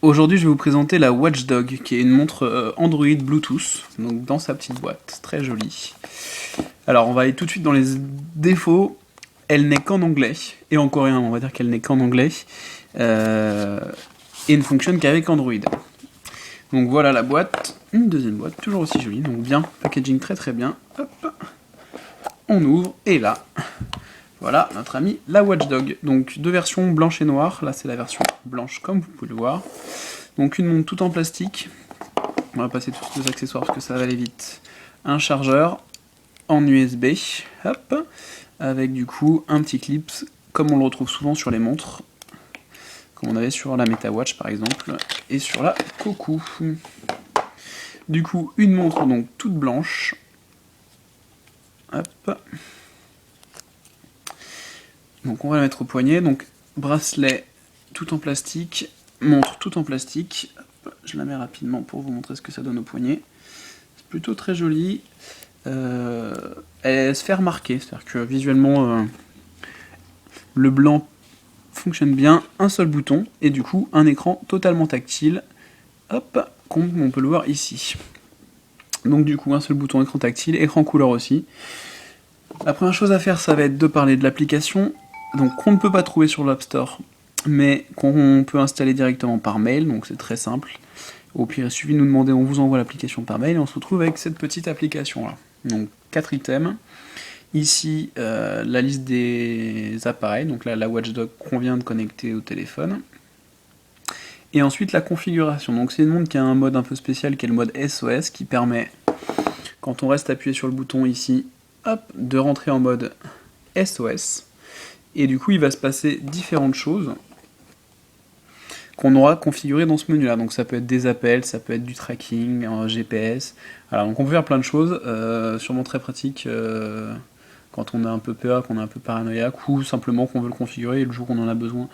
Aujourd'hui, je vais vous présenter la Watchdog, qui est une montre Android Bluetooth, donc dans sa petite boîte, très jolie. Alors, on va aller tout de suite dans les défauts. Elle n'est qu'en anglais, et en coréen, on va dire qu'elle n'est qu'en anglais, et ne fonctionne qu'avec Android. Donc voilà la boîte, une deuxième boîte, toujours aussi jolie, donc bien, packaging très très bien. Hop, on ouvre, et là, voilà notre ami la Watchdog. Donc deux versions blanche et noire, là c'est la version blanche comme vous pouvez le voir. Donc une montre tout en plastique, on va passer tous les accessoires parce que ça va aller vite. Un chargeur en USB, hop, avec du coup un petit clip comme on le retrouve souvent sur les montres, comme on avait sur la MetaWatch par exemple, et sur la Koku. Du coup une montre donc toute blanche, hop. Donc on va la mettre au poignet, donc bracelet tout en plastique, montre tout en plastique. Hop, je la mets rapidement pour vous montrer ce que ça donne au poignet. C'est plutôt très joli. Elle se fait remarquer, c'est-à-dire que visuellement le blanc fonctionne bien, un seul bouton et du coup un écran totalement tactile. Hop, comme on peut le voir ici. Donc du coup un seul bouton écran tactile, écran couleur aussi. La première chose à faire, ça va être de parler de l'application, donc qu'on ne peut pas trouver sur l'App Store, mais qu'on peut installer directement par mail, donc c'est très simple. Au pire, il suffit de nous demander, on vous envoie l'application par mail, et on se retrouve avec cette petite application-là. Donc 4 items. Ici, la liste des appareils, donc là, la Watchdog qu'on vient de connecter au téléphone. Et ensuite, la configuration. Donc c'est une montre qui a un mode un peu spécial, qui est le mode SOS, qui permet, quand on reste appuyé sur le bouton ici, hop, de rentrer en mode SOS. Et du coup, il va se passer différentes choses qu'on aura configurées dans ce menu-là. Donc ça peut être des appels, ça peut être du tracking, un GPS. Alors, donc on peut faire plein de choses, sûrement très pratique quand on a un peu peur, qu'on est un peu paranoïaque, ou simplement qu'on veut le configurer et le jour où on en a besoin.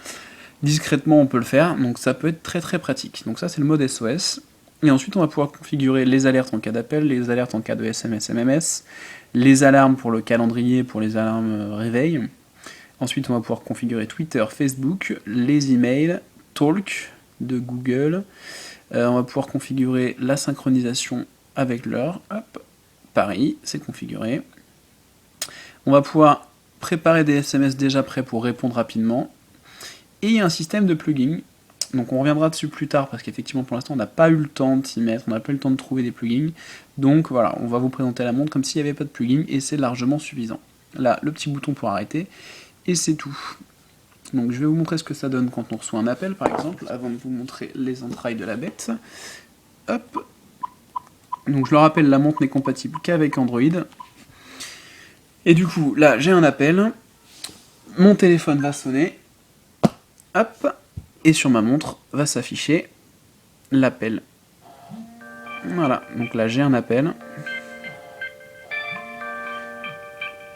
Discrètement, on peut le faire, donc ça peut être très très pratique. Donc ça, c'est le mode SOS. Et ensuite, on va pouvoir configurer les alertes en cas d'appel, les alertes en cas de SMS, MMS, les alarmes pour le calendrier, pour les alarmes réveil. Ensuite, on va pouvoir configurer Twitter, Facebook, les emails, Talk de Google. On va pouvoir configurer la synchronisation avec l'heure. Hop, Paris, c'est configuré. On va pouvoir préparer des SMS déjà prêts pour répondre rapidement. Et il y a un système de plugins. Donc on reviendra dessus plus tard parce qu'effectivement pour l'instant on n'a pas eu le temps de s'y mettre, on n'a pas eu le temps de trouver des plugins. Donc voilà, on va vous présenter la montre comme s'il n'y avait pas de plugin et c'est largement suffisant. Là, le petit bouton pour arrêter et c'est tout. Donc je vais vous montrer ce que ça donne quand on reçoit un appel par exemple, avant de vous montrer les entrailles de la bête. Hop. Donc je le rappelle, la montre n'est compatible qu'avec Android. Et du coup, là j'ai un appel, mon téléphone va sonner, hop, et sur ma montre va s'afficher l'appel. Voilà, donc là j'ai un appel.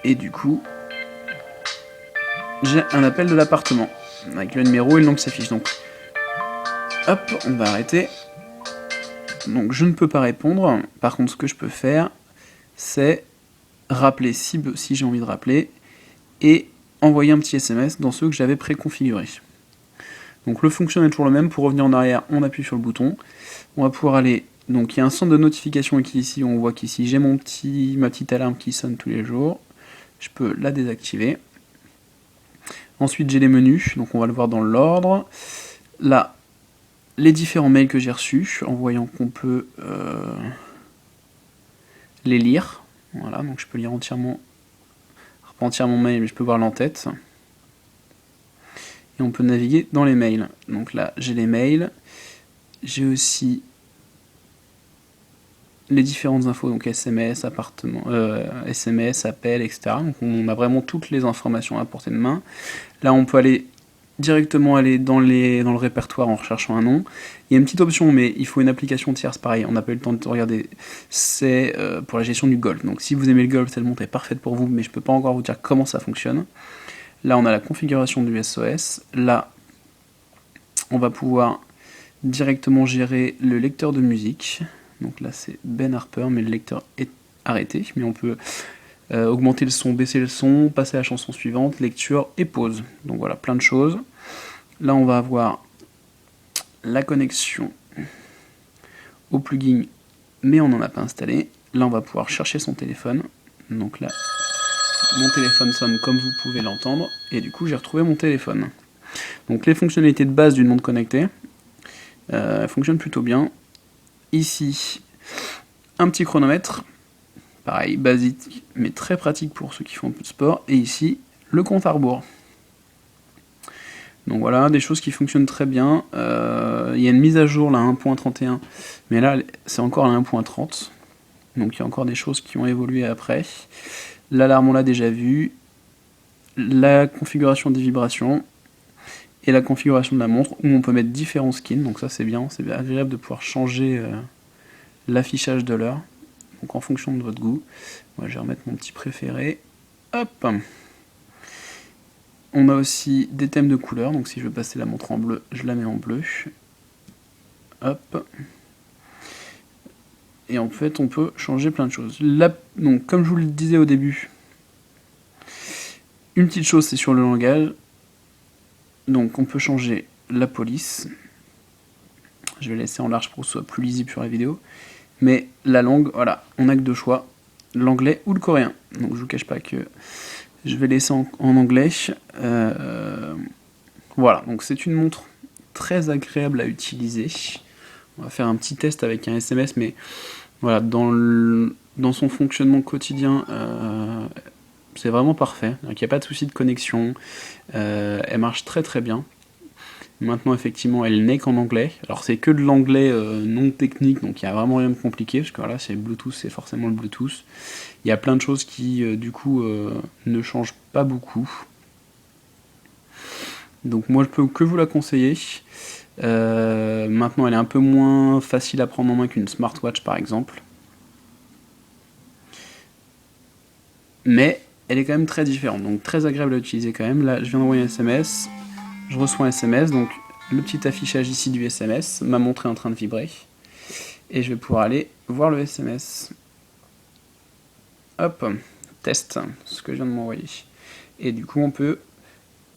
Et du coup, j'ai un appel de l'appartement, avec le numéro et le nom qui s'affiche. Donc, hop, on va arrêter. Donc je ne peux pas répondre. Par contre, ce que je peux faire, c'est rappeler si j'ai envie de rappeler, et envoyer un petit SMS dans ceux que j'avais préconfigurés. Donc le fonctionnement est toujours le même. Pour revenir en arrière, on appuie sur le bouton. On va pouvoir aller... Donc il y a un centre de notification qui est ici. On voit qu'ici j'ai ma petite alarme qui sonne tous les jours. Je peux la désactiver. Ensuite j'ai les menus, donc on va le voir dans l'ordre. Là, les différents mails que j'ai reçus, en voyant qu'on peut les lire. Voilà, donc je peux lire entièrement, pas entièrement mon mail, mais je peux voir l'en-tête. Et on peut naviguer dans les mails. Donc là, j'ai les mails. J'ai aussi les différentes infos, donc SMS, appartement, SMS, appel, etc. Donc on a vraiment toutes les informations à portée de main. Là, on peut aller directement dans le répertoire en recherchant un nom. Il y a une petite option, mais il faut une application tierce, pareil, on n'a pas eu le temps de regarder, c'est pour la gestion du golf. Donc si vous aimez le golf, cette montre est parfaite pour vous, mais je ne peux pas encore vous dire comment ça fonctionne. Là, on a la configuration du SOS. Là, on va pouvoir directement gérer le lecteur de musique. Donc là, c'est Ben Harper, mais le lecteur est arrêté. Mais on peut augmenter le son, baisser le son, passer à la chanson suivante, lecture et pause. Donc voilà, plein de choses. Là, on va avoir la connexion au plugin, mais on n'en a pas installé. Là, on va pouvoir chercher son téléphone. Donc là, mon téléphone sonne comme vous pouvez l'entendre, et du coup, j'ai retrouvé mon téléphone. Donc les fonctionnalités de base d'une montre connectée fonctionnent plutôt bien. Ici, un petit chronomètre, pareil, basique, mais très pratique pour ceux qui font un peu de sport. Et ici, le compte à rebours. Donc voilà, des choses qui fonctionnent très bien. Il y a une mise à jour là, 1.31, mais là, c'est encore à 1.30. Donc il y a encore des choses qui ont évolué après. L'alarme, on l'a déjà vu. La configuration des vibrations. Et la configuration de la montre, où on peut mettre différents skins. Donc ça, c'est bien. C'est agréable de pouvoir changer l'affichage de l'heure. Donc en fonction de votre goût. Moi, je vais remettre mon petit préféré. Hop! On a aussi des thèmes de couleurs. Donc si je veux passer la montre en bleu, je la mets en bleu. Hop! Et en fait, on peut changer plein de choses. Là, donc, comme je vous le disais au début, une petite chose, c'est sur le langage. Donc on peut changer la police. Je vais laisser en large pour que ce soit plus lisible sur la vidéo. Mais la langue, voilà, on n'a que deux choix, l'anglais ou le coréen. Donc je vous cache pas que je vais laisser en anglais. Voilà, donc c'est une montre très agréable à utiliser. On va faire un petit test avec un SMS, mais voilà, dans son fonctionnement quotidien, c'est vraiment parfait. Donc il n'y a pas de souci de connexion, elle marche très très bien. Maintenant, effectivement, elle n'est qu'en anglais. Alors, c'est que de l'anglais non technique, donc il n'y a vraiment rien de compliqué, parce que voilà, c'est Bluetooth, c'est forcément le Bluetooth. Il y a plein de choses qui, du coup, ne changent pas beaucoup. Donc, moi, je peux que vous la conseiller. Maintenant, elle est un peu moins facile à prendre en main qu'une smartwatch, par exemple. Mais elle est quand même très différente, donc très agréable à utiliser quand même. Là, je viens d'envoyer un SMS. Je reçois un SMS, donc le petit affichage ici du SMS, ma montre est en train de vibrer, et je vais pouvoir aller voir le SMS. Hop, test, ce que je viens de m'envoyer. Et du coup, on peut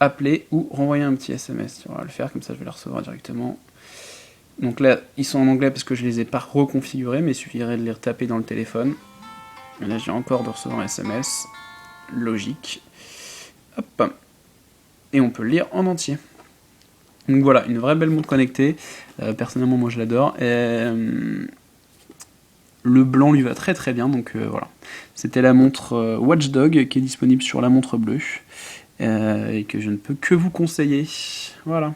appeler ou renvoyer un petit SMS. On va le faire, comme ça je vais le recevoir directement. Donc là, ils sont en anglais parce que je les ai pas reconfigurés, mais il suffirait de les retaper dans le téléphone. Et là, j'ai encore de recevoir un SMS. Logique. Hop. Et on peut le lire en entier. Donc voilà, une vraie belle montre connectée. Personnellement, moi je l'adore. Le blanc lui va très très bien, donc voilà. C'était la montre Watchdog qui est disponible sur la montre bleue et que je ne peux que vous conseiller. Voilà.